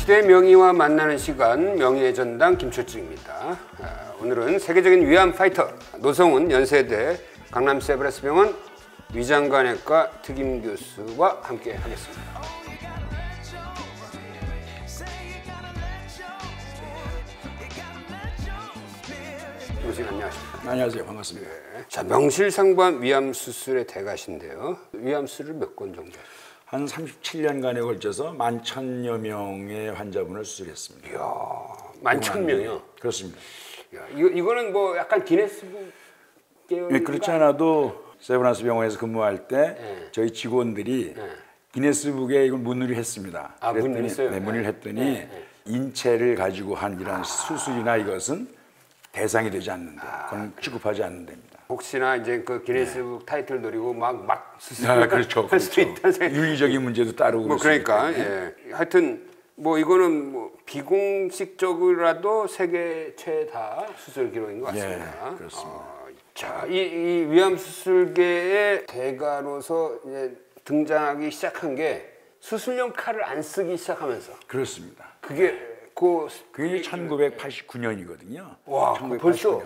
시대 명의와 만나는 시간, 명의의 전당 김철중입니다. 오늘은 세계적인 위암 파이터 노성훈 연세대 강남 세브란스병원 위장관외과 특임 교수와 함께 하겠습니다. 교수님 안녕하십니까? 안녕하세요. 반갑습니다. 네. 자, 명실상부한 위암 수술의 대가신데요. 위암 수술을 몇 건 정도 하셨어요? 한 37년간에 걸쳐서 11,000여 명의 환자분을 수술했습니다. 이야, 11,000명이요? 그렇습니다. 야, 이거는 뭐 약간 기네스북 계열. 네, 그렇지 않아도 세브란스 병원에서 근무할 때 저희 직원들이 기네스북에 이걸 문의를 했습니다. 아, 문의를 했어요? 네, 문의를 했더니 인체를 가지고 한 이런 수술이나 이것은 대상이 되지 않는다. 그건 취급하지 않는 됩니다. 혹시나 이제 그 기네스북 타이틀 노리고 막 수술을 그렇죠. 할 수도 있다는 생각. 윤리적인 문제도 따르고 뭐 그러니까 예. 하여튼 뭐 이거는 뭐 비공식적으로라도 세계 최다 수술 기록인 것 같습니다. 예, 그렇습니다. 자, 이 위암 수술계의 대가로서 이제 등장하기 시작한 게 수술용 칼을 안 쓰기 시작하면서. 그렇습니다. 그게 그게 1989년이거든요. 와, 1989년. 벌써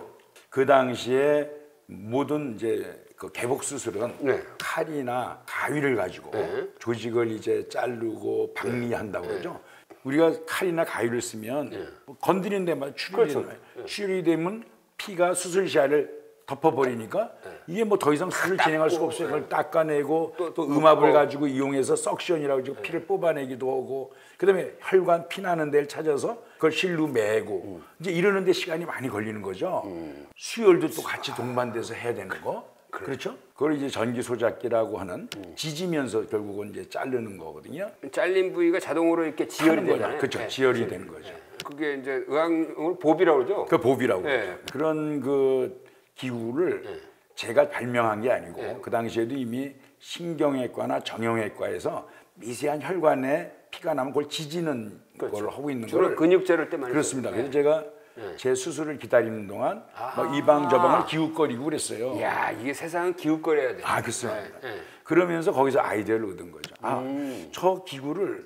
그 당시에 모든 이제 그 개복 수술은 칼이나 가위를 가지고 조직을 이제 자르고 박리한다고 그러죠. 우리가 칼이나 가위를 쓰면 건드리는 데마다 출혈이 되는 거예요. 출혈이 되면 피가 수술시야를 덮어버리니까 이게 뭐 더 이상 수술 진행할 수가 없어요. 그걸 닦아내고 또 음압을 가지고 이용해서 석션이라고 지고 피를 뽑아내기도 하고 그다음에 혈관 피나는 데를 찾아서 그걸 실로 매고 이제 이러는 데 시간이 많이 걸리는 거죠. 수혈도 또 같이 동반돼서 해야 되는 거. 그렇죠? 그걸 이제 전기 소작기라고 하는 지지면서 결국은 이제 자르는 거거든요. 잘린 부위가 자동으로 이렇게 지혈이 되잖아요. 그렇죠. 지혈이 되는 거죠. 그게 이제 의학용어로 보비라고 그러죠. 그 보비라고 그러죠. 그런 그 기구를 제가 발명한 게 아니고 그 당시에도 이미 신경외과나 정형외과에서 미세한 혈관에 피가 나면 그걸 지지는 걸 하고 있는 주로 걸 근육 자를 때 많이 그렇습니다. 그래서 제가 제 수술을 기다리는 동안 막 이방 저방을 기웃거리고 그랬어요. 야, 이게 세상은 기웃거려야 돼. 아, 그렇습니다. 그러면서 거기서 아이디어를 얻은 거죠. 저 기구를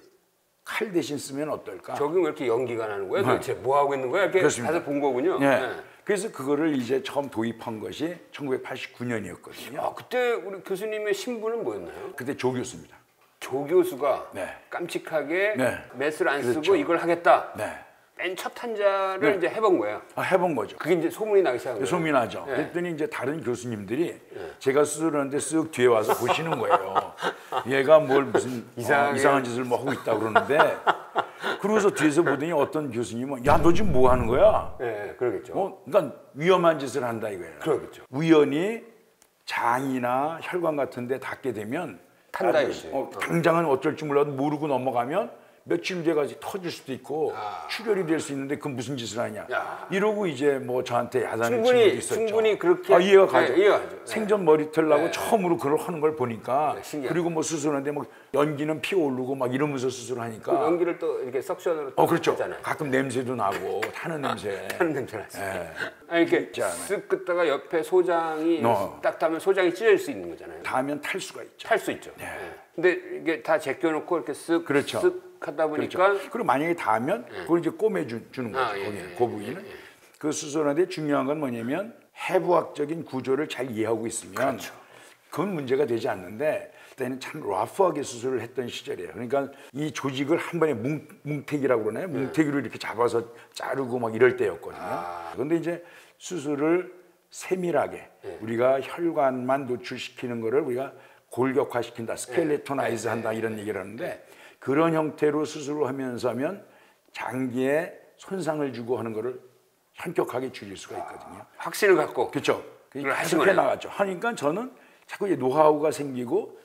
칼 대신 쓰면 어떨까? 저기 왜 이렇게 연기가 나는 거야? 도대체 뭐 하고 있는 거야? 이렇게 그렇습니다. 가서 본 거군요. 그래서 그거를 이제 처음 도입한 것이 1989년이었거든요. 아, 그때 우리 교수님의 신분은 뭐였나요? 그때 조 교수입니다. 조 교수가 깜찍하게 메스를 안 쓰고 이걸 하겠다. 맨 첫 환자를 이제 해본 거예요. 해본 거죠. 그게 이제 소문이 나기 시작한 거예요. 소문이 나죠. 그랬더니 이제 다른 교수님들이 제가 수술하는데 쓱 뒤에 와서 보시는 거예요. 얘가 뭘 무슨 이상한 짓을 뭐 하고 있다 그러는데 그러고서 뒤에서 보더니 어떤 교수님은 야, 너 지금 뭐 하는 거야? 네, 그러겠죠. 그러니까 위험한 짓을 한다 이거예요. 그러겠죠. 우연히 장이나 혈관 같은 데 닿게 되면 탄다 이거지. 당장은 어쩔 줄 몰라도 모르고 넘어가면 며칠 뒤에까지 터질 수도 있고 출혈이 될 수 있는데 그 무슨 짓을 하냐 이러고 이제 뭐 저한테 야단을 치는 것도 있었죠. 충분히 그렇게 이해가 가죠. 이해가죠. 생전 머리털 나고 처음으로 그걸 하는 걸 보니까 신기하다. 그리고 뭐 수술하는데 뭐 연기는 피 오르고 막 이러면서 수술하니까 그 연기를 또 이렇게 석션으로 그렇죠. 하잖아요. 가끔 냄새도 나고 타는 냄새. 타는 냄새 나지. 아니 이렇게 쓱 긋다가 옆에 소장이 딱 닿으면 소장이 찢어질 수 있는 거잖아요. 닿으면 탈 수가 있죠. 탈 수 있죠. 근데 이게 다 제껴놓고 이렇게 쓱 하다 보니까 그리고 만약에 닿으면 그걸 이제 꼬매 주는 거죠. 거기는 그 부위는. 그 수술하는데 중요한 건 뭐냐면 해부학적인 구조를 잘 이해하고 있으면 그건 문제가 되지 않는데 그때는 참 러프하게 수술을 했던 시절이에요. 그러니까 이 조직을 한 번에 뭉태기라고 그러나요? 뭉태기로 이렇게 잡아서 자르고 막 이럴 때였거든요. 그런데 이제 수술을 세밀하게 우리가 혈관만 노출시키는 거를 우리가 골격화시킨다, 스켈레토나이즈 한다 이런 얘기를 하는데 그런 형태로 수술을 하면서 하면 장기에 손상을 주고 하는 거를 현격하게 줄일 수가 있거든요. 확신을 갖고. 그렇죠. 계속해 나갔죠. 하니까 저는 자꾸 이제 노하우가 생기고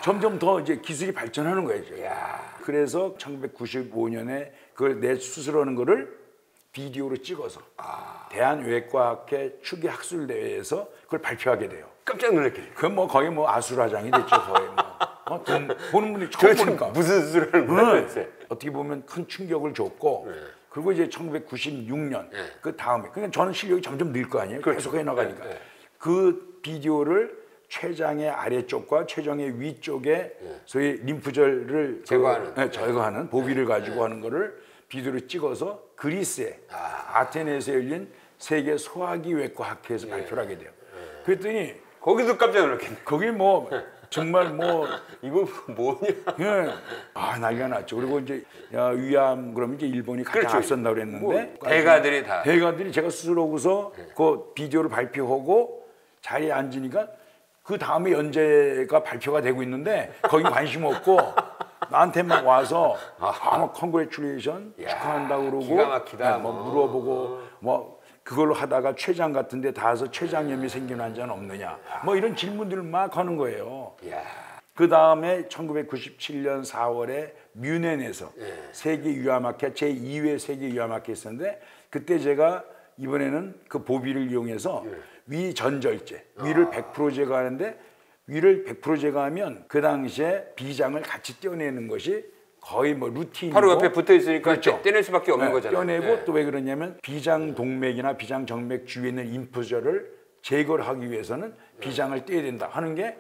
점점 더 이제 기술이 발전하는 거예요. 그래서 1995년에 그걸 내 수술하는 거를 비디오로 찍어서 대한외과학회 추기학술대회에서 그걸 발표하게 돼요. 깜짝 놀랐겠네요. 그건 뭐 거의 뭐 아수라장이 됐죠. 거의 뭐. 보는 분들이 처음 보니까 무슨 수술을 하는 거야? 어떻게 보면 큰 충격을 줬고 그리고 이제 1996년 그 다음에 그러니까 저는 실력이 점점 늘 거 아니에요. 계속 해 나가니까 그 비디오를 췌장의 아래쪽과 췌장의 위쪽에 소위 림프절을 제거하는 보비를 가지고 하는 거를 비디오로 찍어서 그리스에 아테네에서 열린 세계 소화기 외과 학회에서 발표를 하게 돼요. 그랬더니 거기도 깜짝 놀랐겠네. 거기 뭐 정말 뭐 이거 뭐냐? 예, 난리가 났죠. 그리고 이제 위암 그러면 이제 일본이 가장 그렇죠. 앞선다고 그랬는데 뭐, 대가들이 제가 수술하고서 그 비디오를 발표하고 자리에 앉으니까 그 다음에 연재가 발표가 되고 있는데 거기 관심 없고 나한테 막 와서 막 컨그레츄레이션 축하한다고 그러고 기가 막히다. 뭐 물어보고 뭐 그걸로 하다가 췌장 같은데 닿아서 췌장염이 생기는 환자는 없느냐 뭐 이런 질문들을 막 하는 거예요. 그 다음에 1997년 4월에 뮌헨에서 세계 위암학회 제2회 세계 위암학회 있었는데 그때 제가 이번에는 그 보비를 이용해서 위 전절제 위를 100% 제거하는데 위를 100% 제거하면 그 당시에 비장을 같이 떼어내는 것이 거의 뭐 루틴이고 바로 옆에 붙어 있으니까 그렇죠. 떼낼 수밖에 없는 거잖아요. 떼어내고 또 왜 그러냐면 비장 동맥이나 비장 정맥 주위에 있는 림프절을 제거를 하기 위해서는 비장을 떼야 된다 하는 게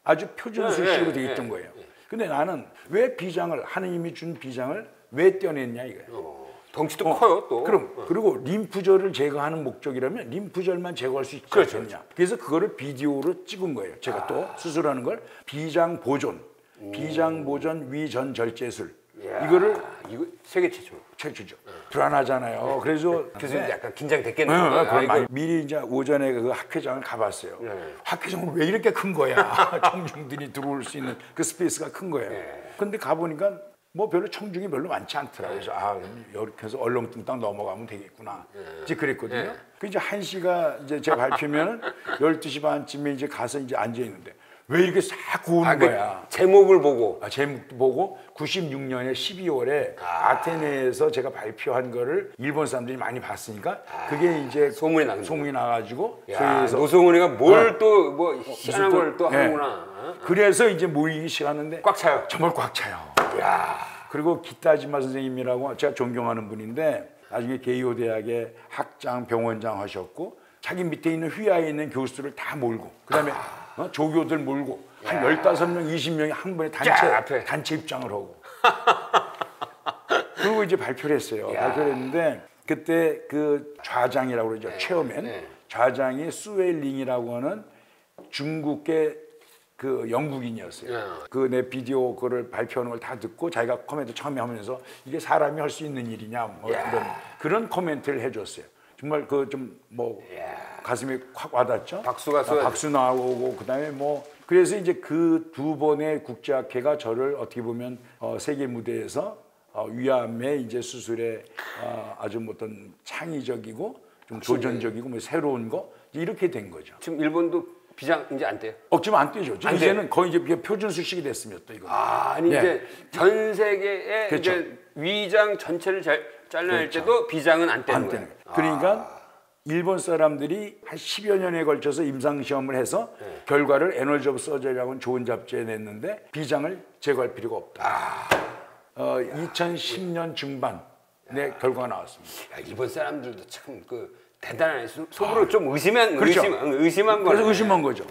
아주 표준 수식으로 되어 있던 거예요. 근데 나는 왜 비장을 하느님이 준 비장을 왜 떼어냈냐 이거예요. 덩치도 커요 또. 그리고 림프절을 제거하는 목적이라면 림프절만 제거할 수 있지 않겠냐. 그래서 그거를 비디오로 찍은 거예요. 제가 또 수술하는 걸 비장 보존 위전 절제술 이거 세계 최초죠. 불안하잖아요. 그래서 교수님 약간 긴장됐겠네요. 미리 이제 오전에 그 학회장을 가봤어요. 학회장은 왜 이렇게 큰 거야? 청중들이 들어올 수 있는 그 스페이스가 큰 거예요. 근데 가보니까 뭐 별로 청중이 별로 많지 않더라고요. 그래서 이렇게 해서 얼렁뚱땅 넘어가면 되겠구나. 이제 그랬거든요. 그 이제 1시가 이제 제가 발표면 12시 반쯤에 이제 가서 이제 앉아 있는데 왜 이렇게 싹 구우는 거야? 제목을 보고. 제목도 보고 96년에 12월에 아테네에서 제가 발표한 거를 일본 사람들이 많이 봤으니까 그게 이제 소문이 나가지고 노성훈이가 뭘 또 뭐 희한한 걸 또 하는구나. 그래서 이제 모이기 시작하는데 꽉 차요. 정말 꽉 차요. 그리고 기타지마 선생님이라고 제가 존경하는 분인데 나중에 게이오 대학의 학장, 병원장 하셨고 자기 밑에 있는 휘하에 있는 교수를 다 몰고 그다음에 조교들 몰고 한 15명, 20명이 한 번에 단체 입장을 하고 그리고 이제 발표를 했어요. 발표를 했는데 그때 그 좌장이라고 그러죠. 체어맨 좌장이 수웰링이라고 하는 중국의 그 영국인이었어요. 그 내 비디오 그거를 발표하는 걸 다 듣고 자기가 코멘트 처음에 하면서 이게 사람이 할 수 있는 일이냐 뭐 그런 코멘트를 해줬어요. 정말 그 좀 뭐 가슴에 확 와닿죠. 박수 나오고 그다음에 뭐 그래서 이제 그 두 번의 국제학회가 저를 어떻게 보면 세계 무대에서 위암의 이제 수술에 아주 어떤 창의적이고 좀 도전적이고 뭐 새로운 거 이렇게 된 거죠. 지금 일본도 비장 이제 안 떼요? 지금 안 떼죠. 이제는 거의 이제 표준 수식이 됐으면 또 이거. 이제 전 세계에 이제 위장 전체를 잘라낼 때도 비장은 안 떼는 거예요. 그러니까 일본 사람들이 한 10여 년에 걸쳐서 임상 시험을 해서 결과를 에너지 오브 서저리라고 하는 좋은 잡지에 냈는데 비장을 제거할 필요가 없다. 2010년 중반에 결과가 나왔습니다. 일본 사람들도 참 대단하네. 속으로 좀 의심한 거죠. 그래서 의심한 거죠.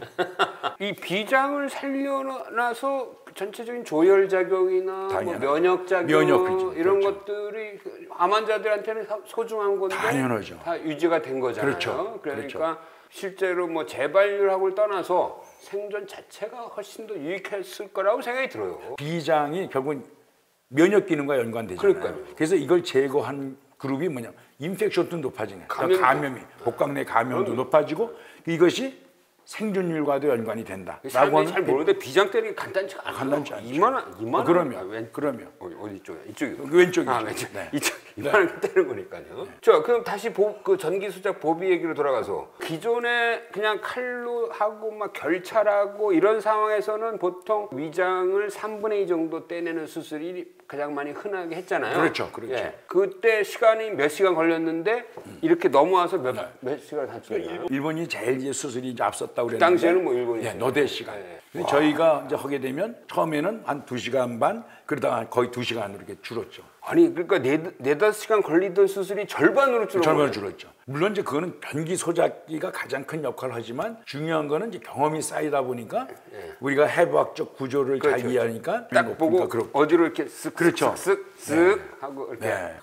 이 비장을 살려놔서 전체적인 조혈 작용이나 뭐 면역 작용 이런 것들이 암 환자들한테는 소중한 건데 당연하죠. 다 유지가 된 거잖아요. 그러니까 실제로 뭐 재발률하고를 떠나서 생존 자체가 훨씬 더 유익했을 거라고 생각이 들어요. 비장이 결국은 면역 기능과 연관되잖아요. 그래서 이걸 제거한 그룹이 뭐냐? 인펙션도 높아지네. 감염이 복강 내 감염도 높아지고 이것이 생존율과도 연관이 된다. 사람들이 잘 모르는데 비장 때리기 간단치 않아요. 간단치 않죠. 이만한. 그러면 어디 쪽이야? 이쪽이요. 왼쪽이죠. 왼쪽. 이만하게 때리는 거니까요. 자, 그럼 다시 그 전기 수작 보비 얘기로 돌아가서 기존에 그냥 칼로 하고 막 결찰하고 이런 상황에서는 보통 위장을 3분의 2 정도 떼내는 수술이 가장 많이 흔하게 했잖아요. 그렇죠. 그때 시간이 몇 시간 걸렸는데 이렇게 넘어와서 몇 시간 단축했나요? 일본이 제일 이제 수술이 이제 앞섰다고 그랬는데 당시에는 뭐 일본이 너댓 시간. 근데 저희가 이제 하게 되면 처음에는 한 2시간 반 그러다가 거의 2시간으로 이렇게 줄었죠. 아니 그러니까 네다섯 시간 걸리던 수술이 절반으로 줄었죠. 절반으로 줄었죠. 물론 이제 그거는 변기 소작기가 가장 큰 역할을 하지만 중요한 거는 이제 경험이 쌓이다 보니까 우리가 해부학적 구조를 잘 이해하니까 딱 보고 어디로 이렇게 쓱 그렇죠. 쓱쓱 하고 이렇게.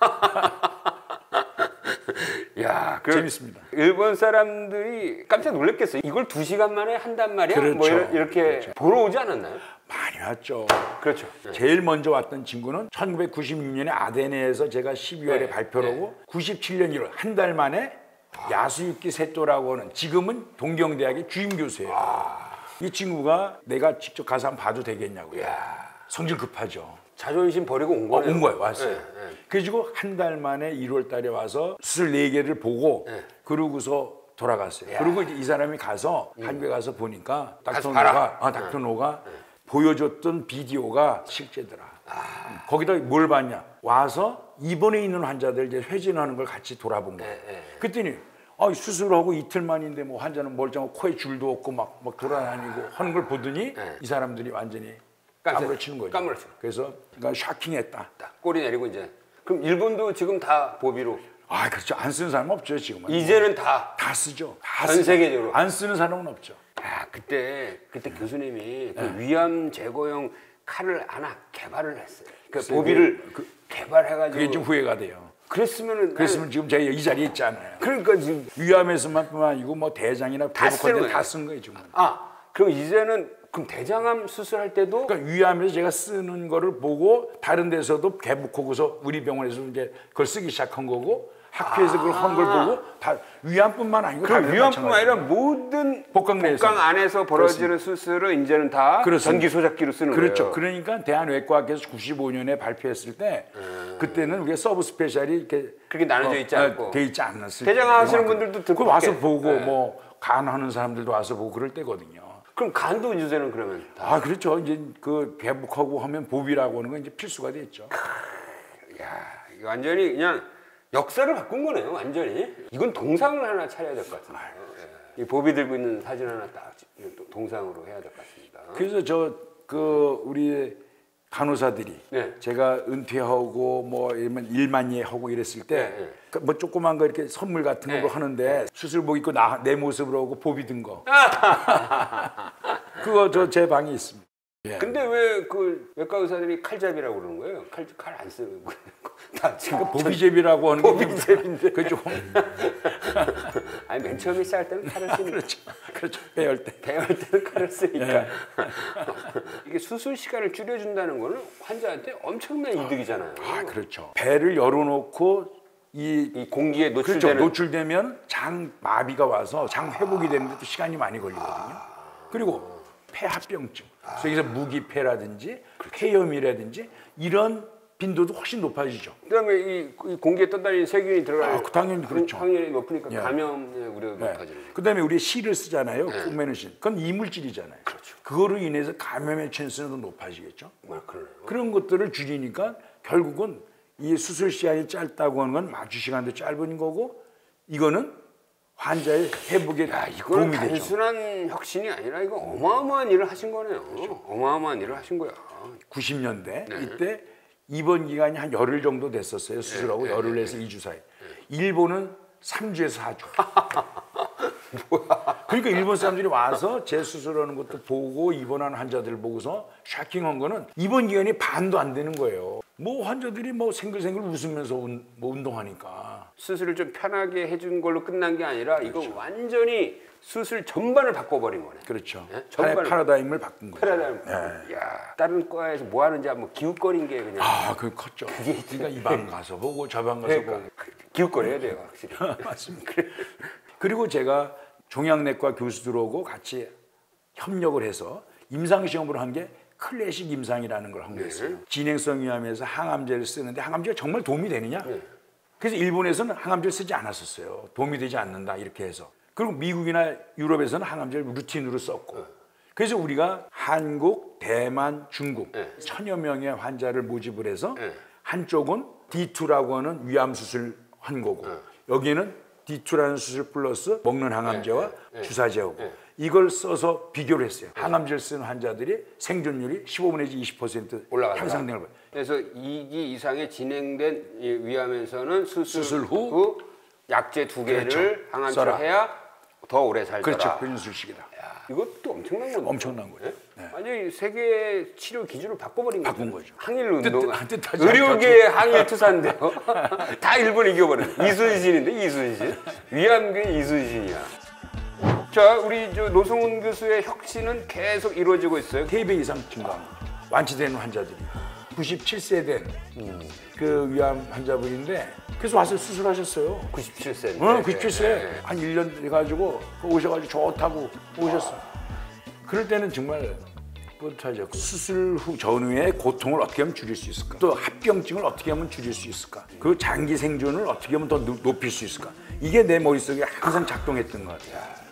야, 재밌습니다. 일본 사람들이 깜짝 놀랐겠어요. 이걸 2시간 만에 한단 말이야? 그렇죠. 뭐 이렇게 보러 오지 않았나요? 많이 왔죠. 그렇죠. 제일 먼저 왔던 친구는 1996년에 아데네에서 제가 12월에 발표를 하고 97년 1월 한 달 만에 야수유키 세토라고 하는 지금은 동경대학의 주임 교수예요. 이 친구가 내가 직접 가서 한번 봐도 되겠냐고요. 성질 급하죠. 자존심 버리고 온 거예요. 온 거예요. 왔어요. 그래가지고 한 달 만에 1월 달에 와서 수술 4개를 보고 그러고서 돌아갔어요. 그리고 이제 이 사람이 가서 한국에 가서 보니까 닥터노가 보여줬던 비디오가 실제더라. 거기다 뭘 봤냐? 와서 입원해 있는 환자들 이제 회진하는 걸 같이 돌아본 거예요. 그랬더니 수술하고 이틀 만인데 뭐 환자는 멀쩡하고 코에 줄도 없고 막 돌아다니고 하는 걸 보더니 이 사람들이 완전히 까무러 치는 거죠. 까무러 치는. 그래서 그러니까 샤킹했다. 꼬리 내리고 이제. 그럼 일본도 지금 다 보비로. 그렇죠. 안 쓰는 사람 없죠 지금은. 이제는 다 쓰죠. 전 세계적으로. 안 쓰는 사람은 없죠. 그때 교수님이 그 위암 제거용 칼을 하나 개발을 했어요. 그 보비를 개발해가지고. 그게 좀 후회가 돼요. 그랬으면 지금 제가 이 자리에 있잖아요. 그러니까 지금 위암에서만뿐만 아니고 뭐 대장이나 배복할 때 다 쓴 거예요 지금. 그럼 이제는 그럼 대장암 수술할 때도 그러니까 위암에서 제가 쓰는 거를 보고 다른 데서도 개복하고서 우리 병원에서 이제 그걸 쓰기 시작한 거고 학회에서 그걸 한 걸 보고 다 위암뿐만 아니고 그럼 위암뿐만 아니라 모든 복강 안에서 벌어지는 수술을 이제는 다 전기 소작기로 쓰는 거예요. 그렇죠. 그러니까 대한외과학회에서 95년에 발표했을 때 그때는 우리가 서브 스페셜이 이렇게 그렇게 나눠져 있지 않고 돼 있지 않았을 대장암 하시는 분들도 듣고 와서 보고 뭐 간하는 사람들도 와서 보고 그럴 때거든요. 그럼 간도 요새는 그러면 다. 그렇죠. 이제 그 개복하고 하면 보비라고 하는 건 이제 필수가 됐죠. 이거 완전히 그냥 역사를 바꾼 거네요. 완전히. 이건 동상을 하나 차려야 될 것 같습니다. 이 보비 들고 있는 사진 하나 딱 동상으로 해야 될 것 같습니다. 그래서 우리 간호사들이 제가 은퇴하고 뭐 일만예 하고 이랬을 때 뭐 조그만 거 이렇게 선물 같은 거 하는데 수술복 입고 내 모습으로 하고 보비 든 거 그거 제 방에 있습니다. 근데 왜 그 외과 의사들이 칼잡이라고 그러는 거예요? 칼 안 쓰는 거. 다 지금 보비잽이라고 하는 게 보비잽인데. 그 좀. 아니 맨 처음에 시작할 때는 칼을 쓰니까. 그렇죠. 배울 때는 칼을 쓰니까. 이게 수술 시간을 줄여준다는 거는 환자한테 엄청난 이득이잖아요. 그렇죠. 배를 열어놓고 이 공기에 노출되면 장 마비가 와서 장 회복이 되는데도 시간이 많이 걸리거든요. 그리고 폐합병증, 여기서 무기폐라든지 폐염이라든지 이런 빈도도 훨씬 높아지죠. 그다음에 이 공기에 떠다니는 세균이 들어가요. 당연히 그렇죠. 확률이 높으니까 감염의 우려가 높아지는. 그다음에 우리 실을 쓰잖아요. 꿈에는 실. 그건 이물질이잖아요. 그렇죠. 그거로 인해서 감염의 찬스는 높아지겠죠. 그러네요. 그런 것들을 줄이니까 결국은 이 수술 시간이 짧다고 하는 건 마취 시간도 짧은 거고 이거는 환자의 회복에 도움이 되죠. 단순한 혁신이 아니라 이거 어마어마한 일을 하신 거네요. 그렇죠. 어마어마한 일을 하신 거야. 90년대 이때 입원 기간이 한 열흘 정도 됐었어요. 수술하고 열흘에서 2주 사이. 일본은 3주에서 4주. 뭐야? 그러니까 일본 사람들이 와서 제 수술하는 것도 보고 입원하는 환자들 보고서 샤킹한 거는 입원 기간이 반도 안 되는 거예요. 뭐 환자들이 뭐 생글생글 웃으면서 운동하니까. 수술을 좀 편하게 해준 걸로 끝난 게 아니라 이거 완전히 수술 전반을 바꿔버린 거네. 그렇죠. 파라다임을 바꾼 거죠. 야, 다른 과에서 뭐 하는지 한번 기웃거린 게 그냥. 그게 컸죠. 그러니까 이 방 가서 보고 저 방 가서 보고. 기웃거려야 돼요, 확실히. 맞습니다. 그리고 제가 종양내과 교수들하고 같이 협력을 해서 임상시험으로 한 게 클래식 임상이라는 걸 한 거였어요. 진행성 위암에서 항암제를 쓰는데 항암제가 정말 도움이 되느냐? 그래서 일본에서는 항암제를 쓰지 않았었어요. 도움이 되지 않는다 이렇게 해서. 그리고 미국이나 유럽에서는 항암제를 루틴으로 썼고. 그래서 우리가 한국, 대만, 중국 1000여 명의 환자를 모집을 해서 한쪽은 D2라고 하는 위암 수술 한 거고 여기는 D2라는 수술 플러스 먹는 항암제와 주사제하고 이걸 써서 비교를 했어요. 항암제를 쓰는 환자들이 생존율이 15 내지 20% 올라가더라. 향상된 걸. 그래서 2기 이상의 진행된 이 위암에서는 수술 후 후 약제 2개를 그렇죠. 항암제를 써라. 해야 더 오래 살더라. 그렇죠. 근수식이다. 이것도 엄청난 건데. 엄청난 거죠. 네? 완전히 세계 치료 기준을 바꿔버린 거죠. 바꾼 거죠. 항일 운동. 뜻하지 의료계의 항일 투사인데요. 다 일본 이겨버린. 이순신인데 이순신. 위암계의 이순신이야. 자, 우리 저 노성훈 교수의 혁신은 계속 이루어지고 있어요. 3배 이상 증가한 거죠. 완치되는 환자들이 97세 된 그 위암 환자분인데 그래서 와서 수술하셨어요. 97세. 응, 97세. 한 1년 돼가지고 오셔가지고 좋다고 오셨어. 그럴 때는 정말 뿌듯하죠. 수술 후 전후의 고통을 어떻게 하면 줄일 수 있을까? 또 합병증을 어떻게 하면 줄일 수 있을까? 그 장기 생존을 어떻게 하면 더 높일 수 있을까? 이게 내 머릿속에 항상 작동했던 것 같아요.